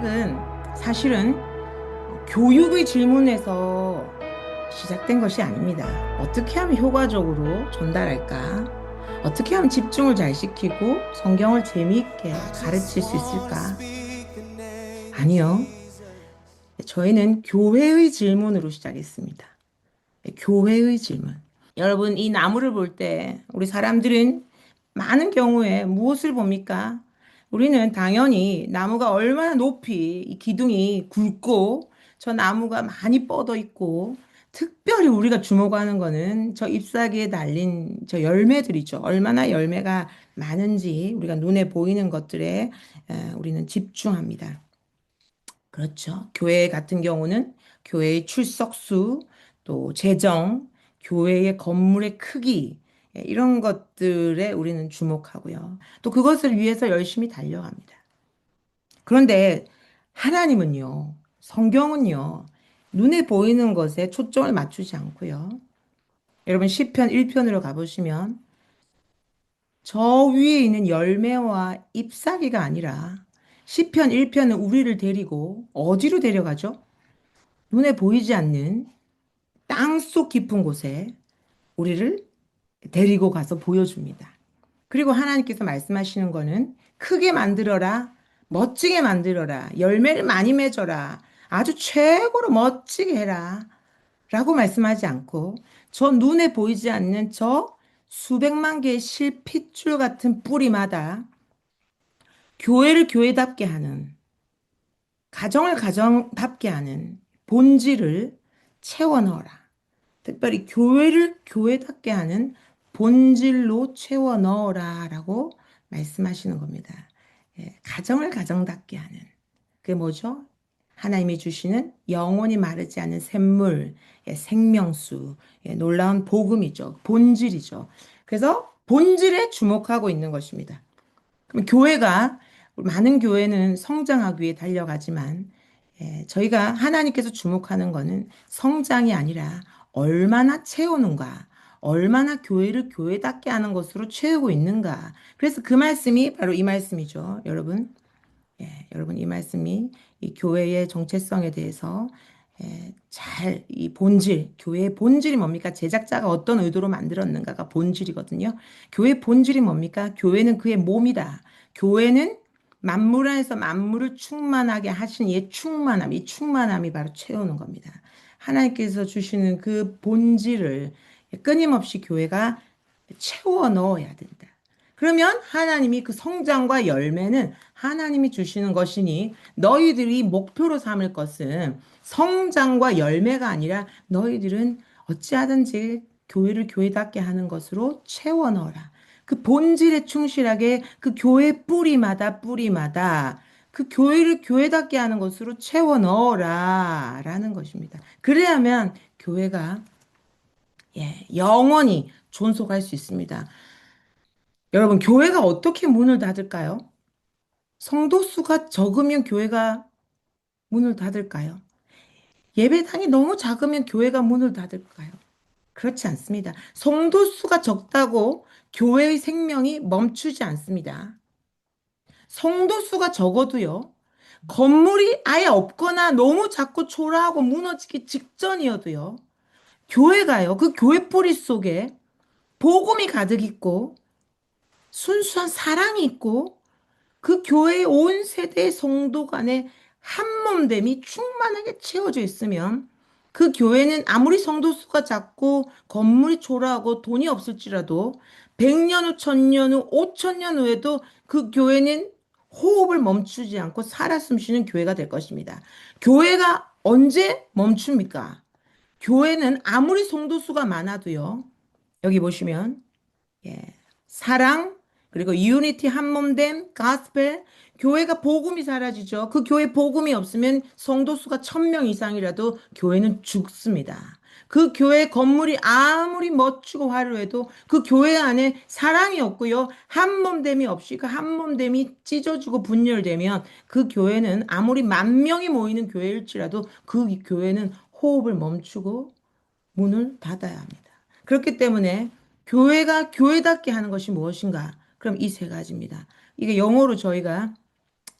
책은 사실은 교육의 질문에서 시작된 것이 아닙니다. 어떻게 하면 효과적으로 전달할까? 어떻게 하면 집중을 잘 시키고 성경을 재미있게 가르칠 수 있을까? 아니요. 저희는 교회의 질문으로 시작했습니다. 교회의 질문. 여러분, 이 나무를 볼 때 우리 사람들은 많은 경우에 무엇을 봅니까? 우리는 당연히 나무가 얼마나 높이 이 기둥이 굵고 저 나무가 많이 뻗어 있고 특별히 우리가 주목하는 거는 저 잎사귀에 달린 저 열매들이죠. 얼마나 열매가 많은지 우리가 눈에 보이는 것들에 우리는 집중합니다. 그렇죠. 교회 같은 경우는 교회의 출석수, 또 재정, 교회의 건물의 크기, 이런 것들에 우리는 주목하고요. 또 그것을 위해서 열심히 달려갑니다. 그런데 하나님은요, 성경은요, 눈에 보이는 것에 초점을 맞추지 않고요. 여러분 시편 1편으로 가보시면 저 위에 있는 열매와 잎사귀가 아니라 시편 1편은 우리를 데리고 어디로 데려가죠? 눈에 보이지 않는 땅속 깊은 곳에 우리를 데리고 가서 보여줍니다. 그리고 하나님께서 말씀하시는 거는 크게 만들어라, 멋지게 만들어라, 열매를 많이 맺어라, 아주 최고로 멋지게 해라, 라고 말씀하지 않고 저 눈에 보이지 않는 저 수백만 개의 실핏줄 같은 뿌리마다 교회를 교회답게 하는, 가정을 가정답게 하는 본질을 채워 넣어라. 특별히 교회를 교회답게 하는 본질로 채워 넣어라 라고 말씀하시는 겁니다. 가정을 가정답게 하는. 그게 뭐죠? 하나님이 주시는 영원히 마르지 않는 샘물, 생명수, 놀라운 복음이죠. 본질이죠. 그래서 본질에 주목하고 있는 것입니다. 그럼 교회가 많은 교회는 성장하기 위해 달려가지만 저희가 하나님께서 주목하는 거는 성장이 아니라 얼마나 채우는가, 얼마나 교회를 교회답게 하는 것으로 채우고 있는가. 그래서 그 말씀이 바로 이 말씀이죠. 여러분, 여러분 이 말씀이 이 교회의 정체성에 대해서 잘 이 본질, 교회의 본질이 뭡니까? 제작자가 어떤 의도로 만들었는가가 본질이거든요. 교회의 본질이 뭡니까? 교회는 그의 몸이다. 교회는 만물 안에서 만물을 충만하게 하신 이의 충만함, 이 충만함이 바로 채우는 겁니다. 하나님께서 주시는 그 본질을 끊임없이 교회가 채워 넣어야 된다. 그러면 하나님이 그 성장과 열매는 하나님이 주시는 것이니 너희들이 목표로 삼을 것은 성장과 열매가 아니라 너희들은 어찌하든지 교회를 교회답게 하는 것으로 채워 넣어라. 그 본질에 충실하게 그 교회 뿌리마다 그 교회를 교회답게 하는 것으로 채워 넣어라 라는 것입니다. 그래야만 교회가 영원히 존속할 수 있습니다. 여러분, 교회가 어떻게 문을 닫을까요? 성도 수가 적으면 교회가 문을 닫을까요? 예배당이 너무 작으면 교회가 문을 닫을까요? 그렇지 않습니다. 성도 수가 적다고 교회의 생명이 멈추지 않습니다. 성도 수가 적어도요, 건물이 아예 없거나 너무 작고 초라하고 무너지기 직전이어도요, 교회가요, 그 교회 뿌리 속에 복음이 가득 있고, 순수한 사랑이 있고, 그 교회의 온 세대의 성도 간의 한몸됨이 충만하게 채워져 있으면 그 교회는 아무리 성도 수가 작고 건물이 초라하고 돈이 없을지라도 100년 후, 1000년 후, 5000년 후에도 그 교회는 호흡을 멈추지 않고 살아 숨쉬는 교회가 될 것입니다. 교회가 언제 멈춥니까? 교회는 아무리 성도 수가 많아도요. 여기 보시면 사랑, 그리고 유니티 한몸됨, 가스펠, 교회가 복음이 사라지죠. 그 교회 복음이 없으면 성도 수가 1000명 이상이라도 교회는 죽습니다. 그 교회 건물이 아무리 멋지고 화려해도 그 교회 안에 사랑이 없고요. 한몸됨이 없이 그 한몸됨이 찢어지고 분열되면 그 교회는 아무리 10,000명이 모이는 교회일지라도 그 교회는 호흡을 멈추고 문을 닫아야 합니다. 그렇기 때문에 교회가 교회답게 하는 것이 무엇인가? 그럼 이 세 가지입니다. 이게 영어로 저희가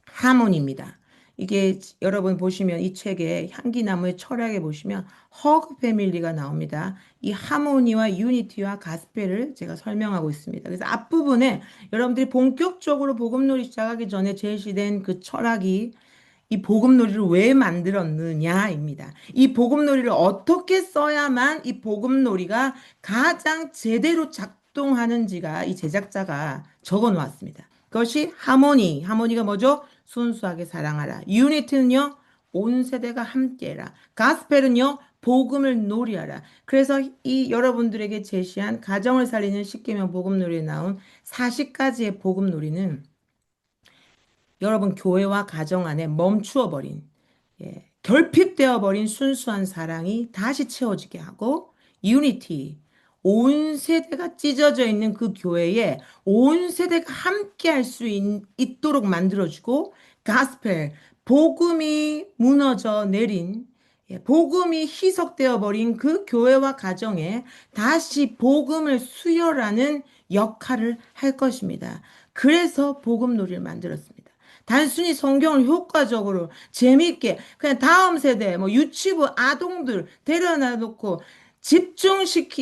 하모니입니다. 이게 여러분 보시면 이 책에 향기나무의 철학에 보시면 허그 패밀리가 나옵니다. 이 하모니와 유니티와 가스펠을 제가 설명하고 있습니다. 그래서 앞부분에 여러분들이 본격적으로 복음놀이 시작하기 전에 제시된 그 철학이 이 복음놀이를 왜 만들었느냐입니다. 이 복음놀이를 어떻게 써야만 이 복음놀이가 가장 제대로 작동하는지가 이 제작자가 적어 놓았습니다. 그것이 하모니, 하모니가 뭐죠? 순수하게 사랑하라. 유니티는요, 온 세대가 함께해라. 가스펠은요, 복음을 놀이하라. 그래서 이 여러분들에게 제시한 가정을 살리는 십계명 복음놀이에 나온 40가지의 복음놀이는 여러분 교회와 가정 안에 멈추어 버린 결핍되어 버린 순수한 사랑이 다시 채워지게 하고 유니티 온 세대가 찢어져 있는 그 교회에 온 세대가 함께 할 수 있도록 만들어주고 가스펠 복음이 무너져 내린 복음이 희석되어 버린 그 교회와 가정에 다시 복음을 수혈하는 역할을 할 것입니다. 그래서 복음놀이를 만들었습니다. 단순히 성경을 효과적으로 재미있게 그냥 다음 세대 뭐 유치부 아동들 데려다 놓고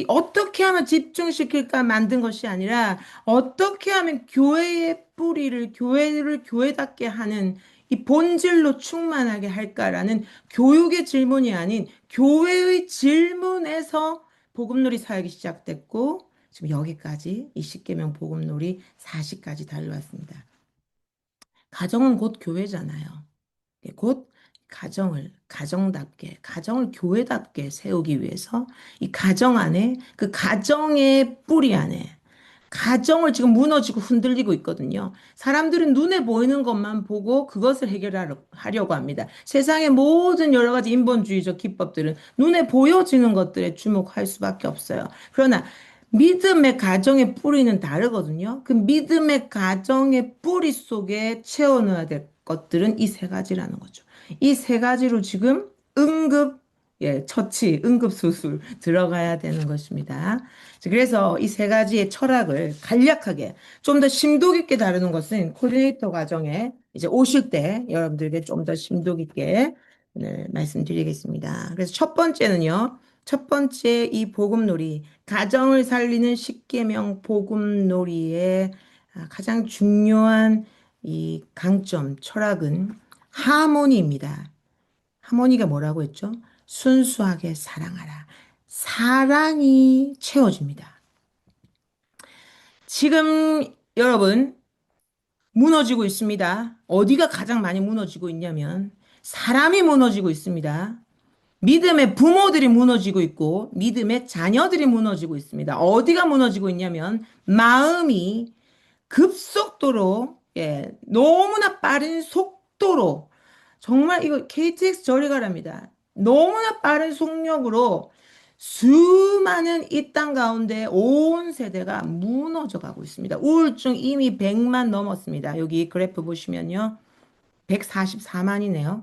어떻게 하면 집중시킬까 만든 것이 아니라 어떻게 하면 교회의 뿌리를 교회를 교회답게 하는 이 본질로 충만하게 할까라는 교육의 질문이 아닌 교회의 질문에서 복음놀이 사역이 시작됐고 지금 여기까지 이 십계명 복음놀이 40까지 달려왔습니다. 가정은 곧 교회잖아요. 곧 가정을 교회답게 세우기 위해서 이 가정 안에, 그 가정의 뿌리 안에, 가정을 지금 무너지고 흔들리고 있거든요. 사람들은 눈에 보이는 것만 보고 그것을 해결하려고 합니다. 세상의 모든 여러 가지 인본주의적 기법들은 눈에 보여지는 것들에 주목할 수밖에 없어요. 그러나 믿음의 가정의 뿌리는 다르거든요. 그 믿음의 가정의 뿌리 속에 채워넣어야 될 것들은 이 세 가지라는 거죠. 이 세 가지로 지금 처치, 응급수술 들어가야 되는 것입니다. 그래서 이 세 가지의 철학을 간략하게 좀 더 심도 깊게 다루는 것은 코디네이터 과정에 이제 오실 때 여러분들에게 좀 더 심도 깊게 말씀드리겠습니다. 그래서 첫 번째는요. 첫 번째 이 복음놀이, 가정을 살리는 십계명 복음놀이의 가장 중요한 이 강점, 철학은 하모니입니다. 하모니가 뭐라고 했죠? 순수하게 사랑하라. 사랑이 채워집니다. 지금 여러분 무너지고 있습니다. 어디가 가장 많이 무너지고 있냐면 사람이 무너지고 있습니다. 믿음의 부모들이 무너지고 있고 믿음의 자녀들이 무너지고 있습니다. 어디가 무너지고 있냐면 마음이 급속도로 너무나 빠른 속도로 정말 이거 KTX 저리 가랍니다. 너무나 빠른 속력으로 수많은 이 땅 가운데 온 세대가 무너져 가고 있습니다. 우울증 이미 100만 넘었습니다. 여기 그래프 보시면요. 144만이네요.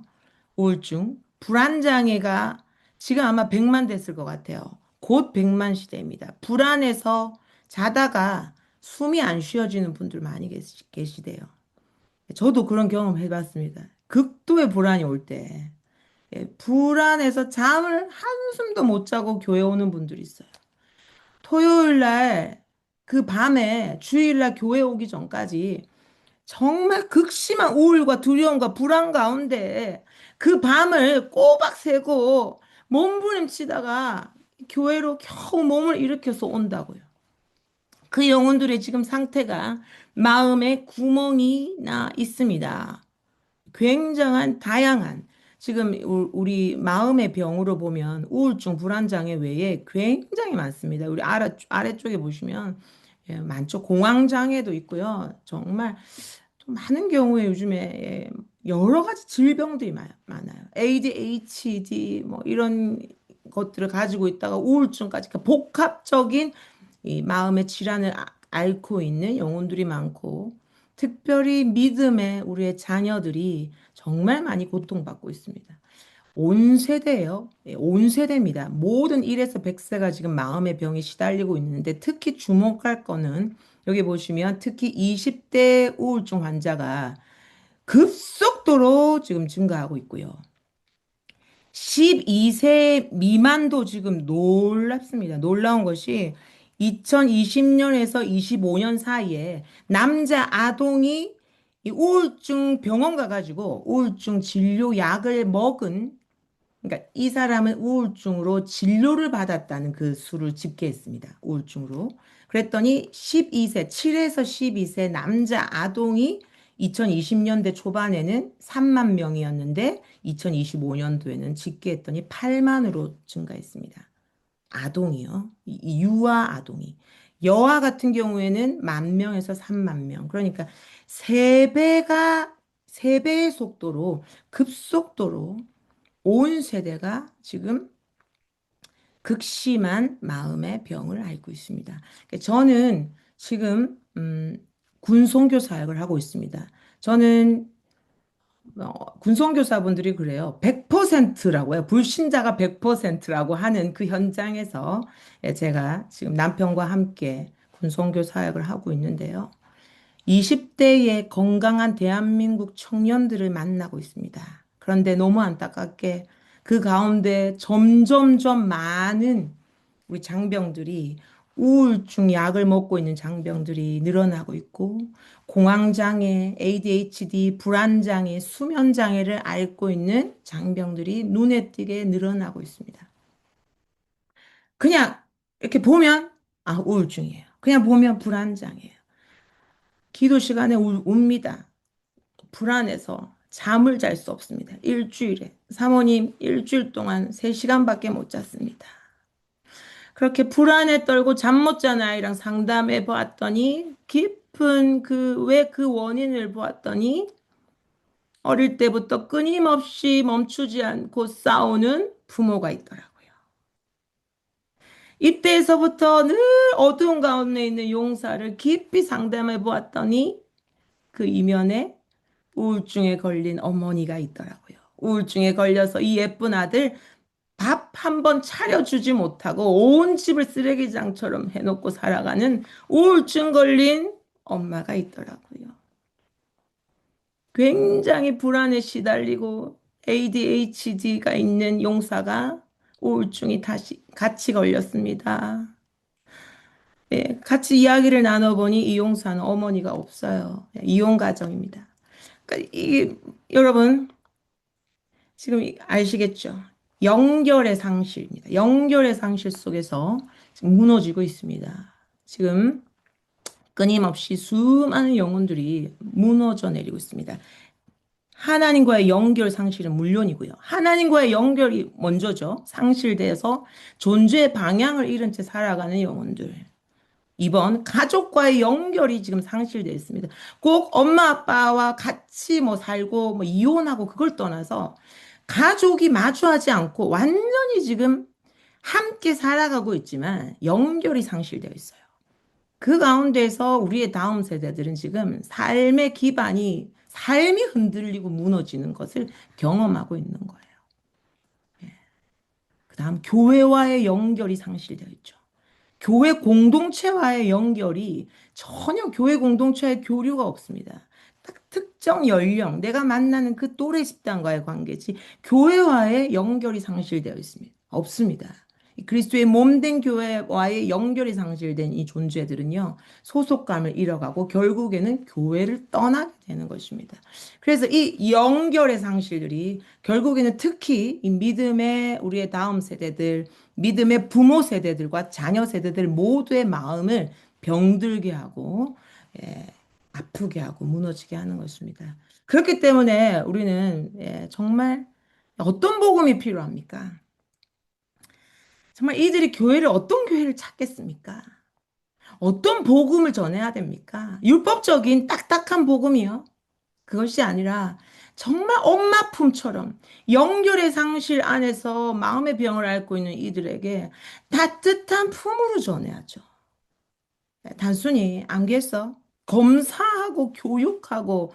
우울증. 불안장애가 지금 아마 100만 됐을 것 같아요. 곧 100만 시대입니다. 불안해서 자다가 숨이 안 쉬어지는 분들 많이 계시대요. 저도 그런 경험 해봤습니다. 극도의 불안이 올 때. 불안해서 잠을 한숨도 못 자고 교회 오는 분들이 있어요. 토요일 날, 그 밤에 주일 날 교회 오기 전까지 정말 극심한 우울과 두려움과 불안 가운데 그 밤을 꼬박 새고 몸부림치다가 교회로 겨우 몸을 일으켜서 온다고요. 그 영혼들의 지금 상태가 마음에 구멍이 나 있습니다. 굉장한 다양한 지금 우리 마음의 병으로 보면 우울증, 불안장애 외에 굉장히 많습니다. 우리 아래쪽에 보시면 많죠. 공황장애도 있고요. 정말 좀 많은 경우에 요즘에 여러 가지 질병들이 많아요. ADHD 뭐 이런 것들을 가지고 있다가 우울증까지 그러니까 복합적인 이 마음의 질환을 앓고 있는 영혼들이 많고 특별히 믿음의 우리의 자녀들이 정말 많이 고통받고 있습니다. 온 세대예요. 온 세대입니다. 모든 1에서 100세가 지금 마음의 병에 시달리고 있는데 특히 주목할 거는 여기 보시면 특히 20대 우울증 환자가 급속도로 지금 증가하고 있고요. 12세 미만도 지금 놀랍습니다. 놀라운 것이 2020년에서 25년 사이에 남자 아동이 이 우울증 병원 가가지고 우울증 진료 약을 먹은, 그러니까 이 사람은 우울증으로 진료를 받았다는 그 수를 집계했습니다. 우울증으로. 그랬더니 12세, 7에서 12세 남자 아동이 2020년대 초반에는 3만 명이었는데 2025년도에는 집계했더니 8만으로 증가했습니다. 아동이요. 이 유아 아동이. 여아 같은 경우에는 1만 명에서 3만 명. 그러니까 세배의 속도로, 급속도로 온 세대가 지금 극심한 마음의 병을 앓고 있습니다. 그러니까 저는 지금 군선교 사역을 하고 있습니다. 저는 군선교사분들이 그래요. 100%라고요. 불신자가 100%라고 하는 그 현장에서 제가 지금 남편과 함께 군선교 사역을 하고 있는데요. 20대의 건강한 대한민국 청년들을 만나고 있습니다. 그런데 너무 안타깝게 그 가운데 점점점 많은 우리 장병들이 우울증 약을 먹고 있는 장병들이 늘어나고 있고 공황장애, ADHD, 불안장애, 수면장애를 앓고 있는 장병들이 눈에 띄게 늘어나고 있습니다. 그냥 이렇게 보면 우울증이에요. 그냥 보면 불안장애예요. 기도 시간에 웁니다. 불안해서 잠을 잘 수 없습니다. 일주일에. 사모님, 일주일 동안 3시간밖에 못 잤습니다. 그렇게 불안에 떨고 잠 못 잔 아이랑 상담해 보았더니 깊은 왜 그 원인을 보았더니 어릴 때부터 끊임없이 멈추지 않고 싸우는 부모가 있더라고요. 이때에서부터 늘 어두운 가운데 있는 용사를 깊이 상담해 보았더니 그 이면에 우울증에 걸린 어머니가 있더라고요. 우울증에 걸려서 이 예쁜 아들 밥 한 번 차려주지 못하고 온 집을 쓰레기장처럼 해놓고 살아가는 우울증 걸린 엄마가 있더라고요. 굉장히 불안에 시달리고 ADHD가 있는 용사가 우울증이 다시 같이 걸렸습니다. 예, 같이 이야기를 나눠보니 이 용사는 어머니가 없어요. 이혼 가정입니다. 그러니까 여러분 지금 아시겠죠? 연결의 상실입니다. 연결의 상실 속에서 지금 무너지고 있습니다. 지금 끊임없이 수많은 영혼들이 무너져 내리고 있습니다. 하나님과의 연결 상실은 물론이고요. 하나님과의 연결이 먼저죠. 상실돼서 존재의 방향을 잃은 채 살아가는 영혼들. 이번 가족과의 연결이 지금 상실되어 있습니다. 꼭 엄마 아빠와 같이 뭐 살고 뭐 이혼하고 그걸 떠나서 가족이 마주하지 않고 완전히 지금 함께 살아가고 있지만 연결이 상실되어 있어요. 그 가운데서 우리의 다음 세대들은 지금 삶이 흔들리고 무너지는 것을 경험하고 있는 거예요. 그 다음 교회와의 연결이 상실되어 있죠. 교회 공동체와의 연결이 전혀 교회 공동체의 교류가 없습니다. 딱 특정 연령, 내가 만나는 그 또래 집단과의 관계지 교회와의 연결이 상실되어 있습니다. 없습니다. 그리스도의 몸된 교회와의 연결이 상실된 이 존재들은요, 소속감을 잃어가고 결국에는 교회를 떠나게 되는 것입니다. 그래서 이 연결의 상실들이 결국에는 특히 이 믿음의 우리의 다음 세대들, 믿음의 부모 세대들과 자녀 세대들 모두의 마음을 병들게 하고, 예, 아프게 하고 무너지게 하는 것입니다. 그렇기 때문에 우리는 정말 어떤 복음이 필요합니까? 정말 이들이 어떤 교회를 찾겠습니까? 어떤 복음을 전해야 됩니까? 율법적인 딱딱한 복음이요. 그것이 아니라 정말 엄마 품처럼 연결의 상실 안에서 마음의 병을 앓고 있는 이들에게 따뜻한 품으로 전해야죠. 단순히 안겠어? 검사하고 교육하고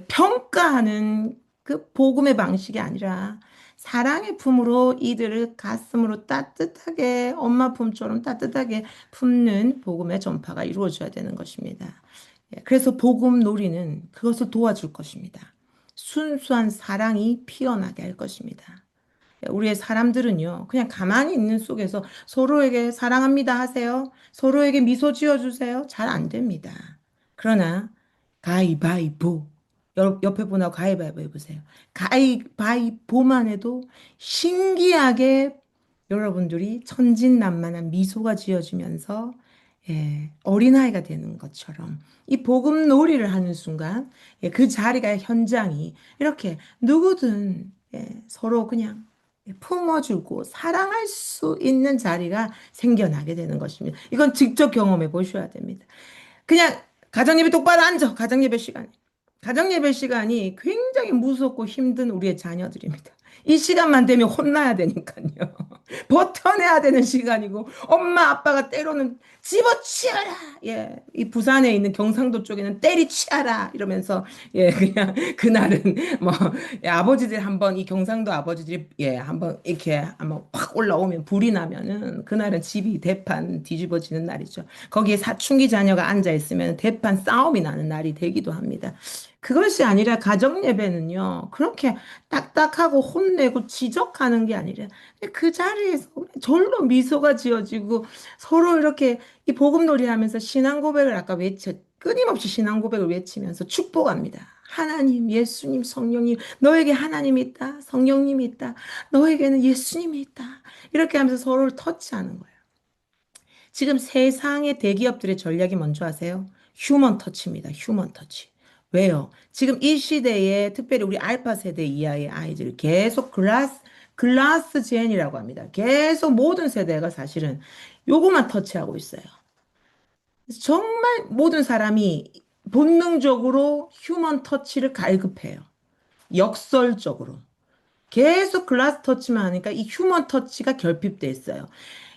평가하는 그 복음의 방식이 아니라 사랑의 품으로 이들을 가슴으로 따뜻하게 엄마 품처럼 따뜻하게 품는 복음의 전파가 이루어져야 되는 것입니다. 그래서 복음 놀이는 그것을 도와줄 것입니다. 순수한 사랑이 피어나게 할 것입니다. 우리의 사람들은요, 그냥 가만히 있는 속에서 서로에게 사랑합니다 하세요. 서로에게 미소 지어주세요. 잘 안 됩니다. 그러나, 가위바위보. 옆에 분하고 가위바위보 해보세요. 가위바위보만 해도 신기하게 여러분들이 천진난만한 미소가 지어지면서 어린아이가 되는 것처럼 이 복음 놀이를 하는 순간 그 자리가 현장이 이렇게 누구든 서로 그냥 품어주고 사랑할 수 있는 자리가 생겨나게 되는 것입니다. 이건 직접 경험해 보셔야 됩니다. 그냥 가정예배 똑바로 앉아. 가정예배 시간에. 가정예배 시간이 굉장히 무섭고 힘든 우리의 자녀들입니다. 이 시간만 되면 혼나야 되니까요. 버텨내야 되는 시간이고, 엄마, 아빠가 때로는 집어치워라! 예. 이 부산에 있는 경상도 쪽에는 때리치워라! 이러면서, 예, 그냥, 그날은 뭐, 예, 아버지들 한번, 이 경상도 아버지들이, 예, 한번 이렇게 한번 확 올라오면, 불이 나면은, 그날은 집이 대판 뒤집어지는 날이죠. 거기에 사춘기 자녀가 앉아 있으면 대판 싸움이 나는 날이 되기도 합니다. 그것이 아니라 가정 예배는요, 그렇게 딱딱하고 혼내고 지적하는 게 아니라 그 자리에서 절로 미소가 지어지고 서로 이렇게 이 복음놀이 하면서 신앙 고백을 아까 끊임없이 신앙 고백을 외치면서 축복합니다. 하나님, 예수님, 성령님, 너에게 하나님이 있다. 성령님이 있다. 너에게는 예수님이 있다. 이렇게 하면서 서로를 터치하는 거예요. 지금 세상의 대기업들의 전략이 뭔지 아세요? 휴먼 터치입니다. 휴먼 터치. 왜요? 지금 이 시대에 특별히 우리 알파 세대 이하의 아이들 계속 글라스 젠이라고 합니다. 계속 모든 세대가 사실은 요거만 터치하고 있어요. 정말 모든 사람이 본능적으로 휴먼 터치를 갈급해요. 역설적으로. 계속 글라스 터치만 하니까 이 휴먼 터치가 결핍돼 있어요.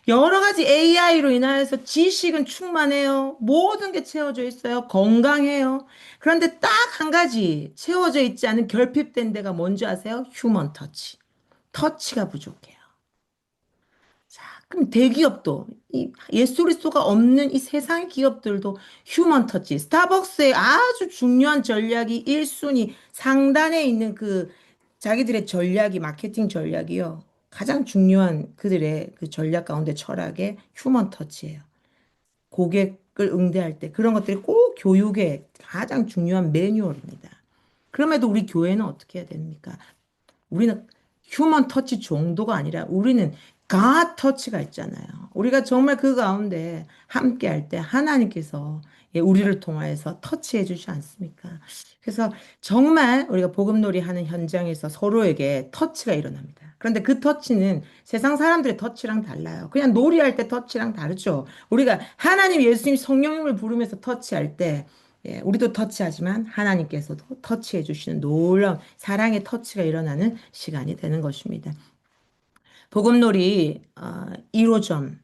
여러 가지 AI로 인하여서 지식은 충만해요. 모든 게 채워져 있어요. 건강해요. 그런데 딱 한 가지 채워져 있지 않은 결핍된 데가 뭔지 아세요? 휴먼 터치. 터치가 부족해요. 자, 그럼 대기업도 이 예수 그리스도가 없는 이 세상 기업들도 휴먼 터치. 스타벅스의 아주 중요한 전략이 1순위 상단에 있는 그 자기들의 전략이 마케팅 전략이요. 가장 중요한 그들의 그 전략 가운데 철학의 휴먼 터치예요. 고객을 응대할 때 그런 것들이 꼭 교육의 가장 중요한 매뉴얼입니다. 그럼에도 우리 교회는 어떻게 해야 됩니까? 우리는 휴먼 터치 정도가 아니라 우리는 가 터치가 있잖아요. 우리가 정말 그 가운데 함께 할 때 하나님께서 우리를 통하여서 터치해 주지 않습니까? 그래서 정말 우리가 복음놀이 하는 현장에서 서로에게 터치가 일어납니다. 그런데 그 터치는 세상 사람들의 터치랑 달라요. 그냥 놀이할 때 터치랑 다르죠. 우리가 하나님, 예수님, 성령님을 부르면서 터치할 때 우리도 터치하지만 하나님께서도 터치해 주시는 놀라운 사랑의 터치가 일어나는 시간이 되는 것입니다. 복음놀이 1호점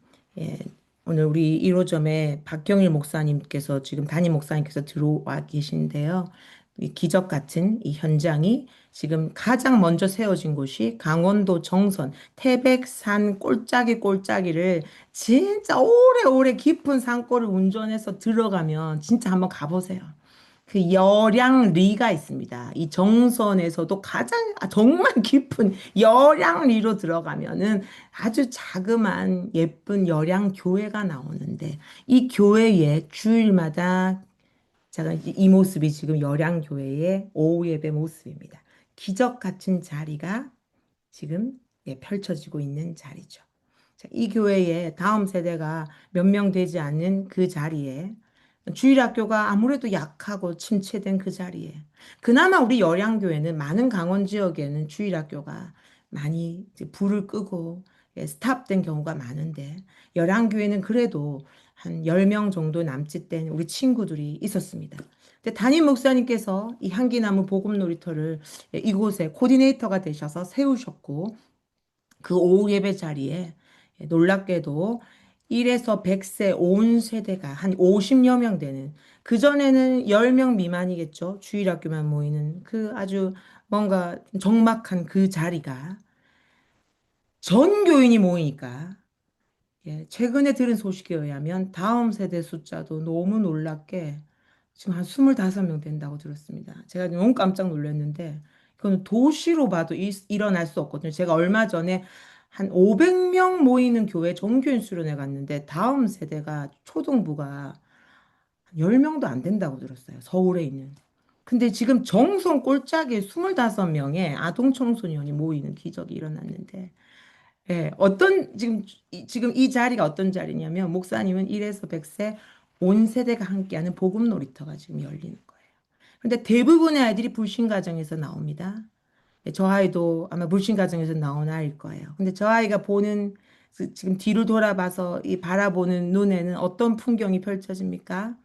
오늘 우리 1호점에 박경일 목사님께서 지금 담임 목사님께서 들어와 계신데요. 이 기적 같은 이 현장이 지금 가장 먼저 세워진 곳이 강원도 정선 태백산 꼴짜기를 진짜 오래오래 깊은 산골을 운전해서 들어가면 진짜 한번 가보세요. 그 열양리가 있습니다. 이 정선에서도 가장 정말 깊은 열양리로 들어가면은 아주 자그만 예쁜 열양 교회가 나오는데 이 교회에 주일마다 제가 이 모습이 지금 열양 교회의 오후 예배 모습입니다. 기적 같은 자리가 지금 펼쳐지고 있는 자리죠. 자, 이 교회에 다음 세대가 몇 명 되지 않는 그 자리에 주일학교가 아무래도 약하고 침체된 그 자리에 그나마 우리 열양교회는 많은 강원 지역에는 주일학교가 많이 이제 불을 끄고 스탑된 경우가 많은데 열양교회는 그래도 한 10명 정도 남짓된 우리 친구들이 있었습니다. 근데 담임 목사님께서 이 향기나무 복음 놀이터를 이곳에 코디네이터가 되셔서 세우셨고 그 오후 예배 자리에 놀랍게도 1에서 100세 온 세대가 한 50여 명 되는 그전에는 10명 미만이겠죠. 주일학교만 모이는 그 아주 뭔가 적막한 그 자리가 전 교인이 모이니까 최근에 들은 소식에 의하면 다음 세대 숫자도 너무 놀랍게 지금 한 25명 된다고 들었습니다. 제가 너무 깜짝 놀랐는데 그건 도시로 봐도 일어날 수 없거든요. 제가 얼마 전에 한 500명 모이는 교회 종교인 수련회 갔는데 다음 세대가 초등부가 한 10명도 안 된다고 들었어요. 서울에 있는. 근데 지금 정성 꼴짝에 25명의 아동 청소년이 모이는 기적이 일어났는데, 예, 지금 이 자리가 어떤 자리냐면, 목사님은 1에서 100세 온 세대가 함께하는 복음 놀이터가 지금 열리는 거예요. 근데 대부분의 아이들이 불신 가정에서 나옵니다. 예, 저 아이도 아마 불신 가정에서 나온 아이일 거예요. 근데 저 아이가 지금 뒤를 돌아봐서 이 바라보는 눈에는 어떤 풍경이 펼쳐집니까?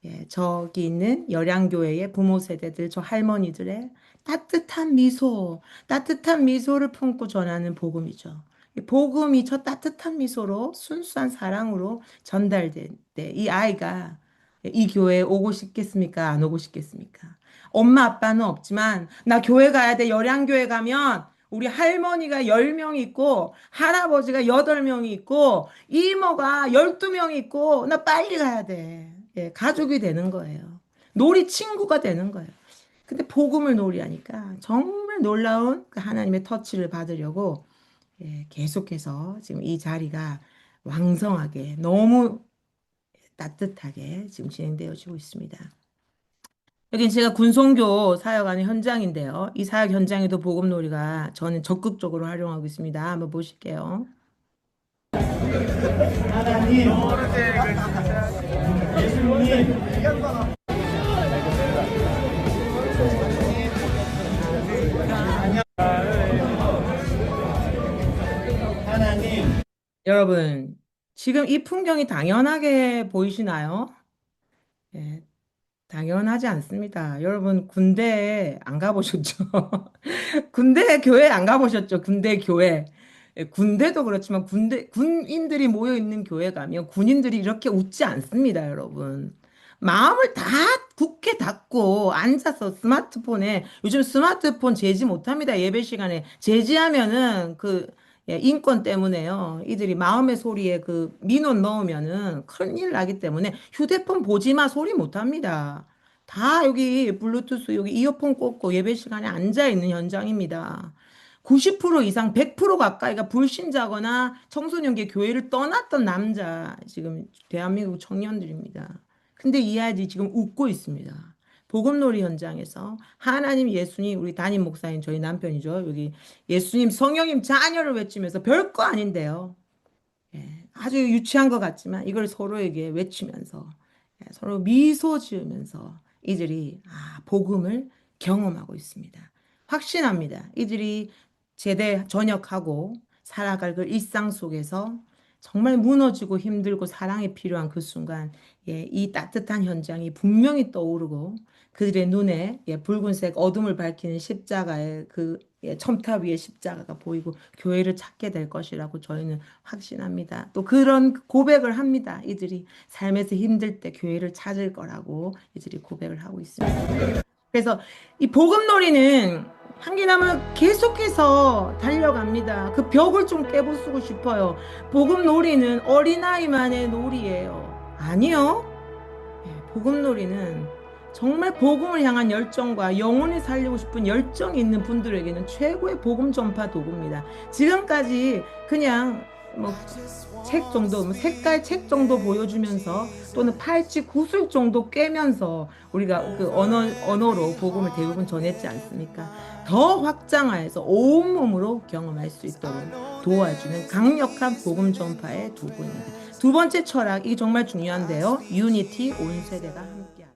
예, 저기 있는 열양교회의 부모 세대들, 저 할머니들의 따뜻한 미소를 품고 전하는 복음이죠. 이 복음이 저 따뜻한 미소로 순수한 사랑으로 전달될 때 이 아이가 이 교회에 오고 싶겠습니까? 안 오고 싶겠습니까? 엄마 아빠는 없지만 나 교회 가야 돼. 열양교회 가면 우리 할머니가 10명 있고 할아버지가 8명이 있고 이모가 12명이 있고 나 빨리 가야 돼. 예, 가족이 되는 거예요. 놀이 친구가 되는 거예요. 근데 복음을 놀이하니까 정말 놀라운 그 하나님의 터치를 받으려고 예, 계속해서 지금 이 자리가 왕성하게 너무 따뜻하게 지금 진행되어지고 있습니다. 여긴 제가 군송교 사역하는 현장인데요. 이 사역 현장에도 복음놀이가 저는 적극적으로 활용하고 있습니다. 한번 보실게요. 하나님, 예수님, 하나님. 여러분, 지금 이 풍경이 당연하게 보이시나요? 예, 당연하지 않습니다. 여러분, 군대 안 가보셨죠? 군대 교회 안 가보셨죠? 군대 교회. 예, 군대도 그렇지만 군인들이 모여 있는 교회 가면 군인들이 이렇게 웃지 않습니다, 여러분. 마음을 다 굳게 닫고 앉아서 요즘 스마트폰 제지 못합니다. 예배 시간에 제지하면은 예, 인권 때문에요. 이들이 마음의 소리에 그 민원 넣으면은 큰일 나기 때문에 휴대폰 보지 마 소리 못합니다. 다 여기 블루투스 여기 이어폰 꽂고 예배 시간에 앉아 있는 현장입니다. 90% 이상 100% 가까이가 불신자거나 청소년기 교회를 떠났던 남자 지금 대한민국 청년들입니다. 근데 이 아이들이 지금 웃고 있습니다. 복음놀이 현장에서 하나님 예수님 우리 담임 목사님 저희 남편이죠. 여기 예수님 성령님 자녀를 외치면서 별거 아닌데요. 예, 아주 유치한 것 같지만 이걸 서로에게 외치면서 예, 서로 미소 지으면서 이들이 복음을 경험하고 있습니다. 확신합니다. 이들이 제대 전역하고 살아갈 그 일상 속에서 정말 무너지고 힘들고 사랑이 필요한 그 순간 예, 이 따뜻한 현장이 분명히 떠오르고 그들의 눈에 예, 붉은색 어둠을 밝히는 십자가의 예, 첨탑 위에 십자가가 보이고 교회를 찾게 될 것이라고 저희는 확신합니다. 또 그런 고백을 합니다. 이들이 삶에서 힘들 때 교회를 찾을 거라고 이들이 고백을 하고 있습니다. 그래서 이 복음놀이는 한기남은 계속해서 달려갑니다. 그 벽을 좀 깨부수고 싶어요. 복음놀이는 어린아이만의 놀이예요. 아니요. 예, 복음놀이는 정말 복음을 향한 열정과 영혼을 살리고 싶은 열정이 있는 분들에게는 최고의 복음 전파 도구입니다. 지금까지 그냥 뭐 책 정도, 뭐 색깔 책 정도 보여주면서 또는 팔찌 구슬 정도 꿰면서 우리가 그 언어로 복음을 대부분 전했지 않습니까? 더 확장하여서 온몸으로 경험할 수 있도록 도와주는 강력한 복음 전파의 도구입니다. 두 번째 철학, 이게 정말 중요한데요. 유니티 온 세대가 함께.